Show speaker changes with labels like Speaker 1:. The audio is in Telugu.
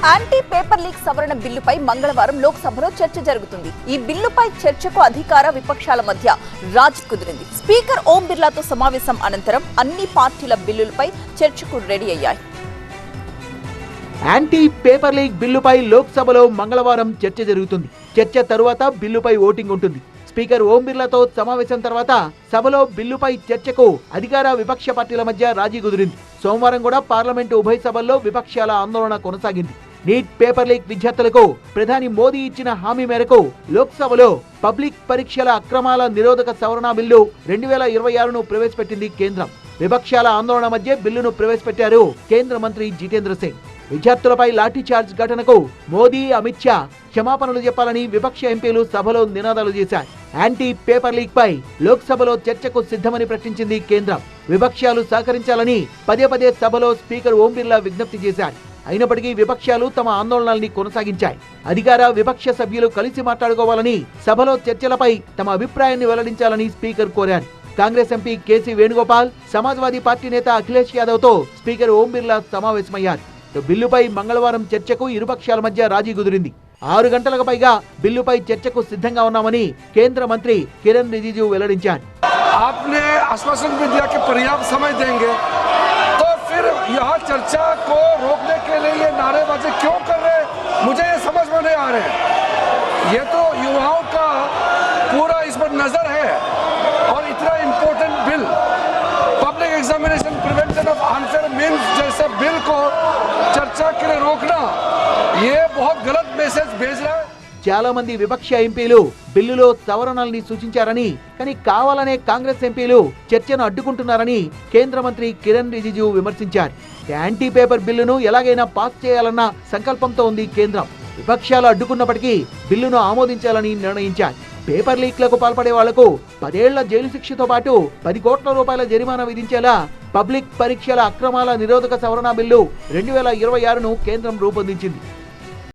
Speaker 1: యాంటీ పేపర్ లీక్ సవరణ బిల్లుపై మంగళవారం లోక్సభలో చర్చ జరుగుతుంది. ఈ బిల్లుపై చర్చకు అధికార విపక్షాల మధ్య రాజీ కుదిరింది. స్పీకర్ ఓం బిర్లాతో సమావేశం అనంతరం అన్ని పార్టీల బిల్లులపై చర్చకు రెడీ అయ్యాయి.
Speaker 2: యాంటీ పేపర్ లీక్ బిల్లుపై లోక్సభలో మంగళవారం చర్చ జరుగుతుంది. చర్చ తరువాత బిల్లుపై ఓటింగ్ ఉంటుంది. స్పీకర్ ఓం బిర్లాతో సమావేశం తర్వాత సభలో బిల్లుపై చర్చకు అధికార విపక్ష పార్టీల మధ్య రాజీ కుదిరింది. సోమవారం కూడా పార్లమెంటు ఉభయ సభల్లో విపక్షాల ఆందోళన కొనసాగింది. నీట్ పేపర్ లీక్ విద్యార్థులకు ప్రధాని మోదీ ఇచ్చిన హామీ మేరకు లోక్సభలో పబ్లిక్ పరీక్షల అక్రమాల నిరోధక సవరణ బిల్లు 2026ను ప్రవేశపెట్టింది కేంద్రం. విపక్షాల ఆందోళన మధ్య బిల్లును ప్రవేశపెట్టారు కేంద్ర మంత్రి జితేంద్ర సింగ్. విద్యార్థులపై లాఠీ చార్జ్ ఘటనకు మోదీ, అమిత్ షా క్షమాపణలు చెప్పాలని విపక్ష ఎంపీలు సభలో నినాదాలు చేశారు. యాంటీ పేపర్ లీక్ పై లోక్సభలో చర్చకు సిద్ధమని ప్రకటించింది కేంద్రం. విపక్షాలు సహకరించాలని పదే సభలో స్పీకర్ ఓం బిర్లా విజ్ఞప్తి చేశారు. అయినప్పటికీ విపక్షాలు తమ ఆందోళనల్ని కొనసాగించాయి. అధికార విపక్ష సభ్యులు కలిసి మాట్లాడుకోవాలని, సభలో చర్చలపై తమ అభిప్రాయాన్ని వెల్లడించాలని స్పీకర్ కోరారు. కాంగ్రెస్ ఎంపీ కేసీ వేణుగోపాల్, సమాజ్వాదీ పార్టీ నేత అఖిలేష్ యాదవ్ తో స్పీకర్ ఓం బిర్లా సమావేశమయ్యారు. బిల్లుపై మంగళవారం చర్చకు ఇరుపక్షాల మధ్య రాజీ కుదిరింది. 6 గంటలకు పైగా బిల్లుపై చర్చకు సిద్ధంగా ఉన్నామని కేంద్ర మంత్రి కిరణ్ రిజిజు వెల్లడించారు.
Speaker 3: आपने आश्वासन भी दिया कि पर्याप्त समय देंगे, तो फिर यहाँ चर्चा को रोकने के लिए ये नारेबाजी क्यों कर रहे हैं, मुझे ये समझ में नहीं आ रहे। ये तो युवाओं का पूरा इस पर नजर है और इतना important bill public examination prevention of unfair means जैसे बिल को चर्चा के लिए रोकना ये बहुत गलत मैसेज भेज रहा है.
Speaker 2: చాలా మంది విపక్ష ఎంపీలు బిల్లులో సవరణల్ని సూచించారని, కానీ కావాలనే కాంగ్రెస్ ఎంపీలు చర్చను అడ్డుకుంటున్నారని కేంద్ర మంత్రి కిరణ్ రిజిజు విమర్శించారు. యాంటీ పేపర్ బిల్లును ఎలాగైనా పాస్ చేయాలన్న సంకల్పంతో ఉంది కేంద్రం. విపక్షాలు అడ్డుకున్నప్పటికీ బిల్లును ఆమోదించాలని నిర్ణయించారు. పేపర్ లీక్లకు పాల్పడే వాళ్లకు 10 ఏళ్ల జైలు శిక్షతో పాటు 10 కోట్ల రూపాయల జరిమానా విధించేలా పబ్లిక్ పరీక్షల అక్రమాల నిరోధక సవరణ బిల్లు 2026ను కేంద్రం రూపొందించింది.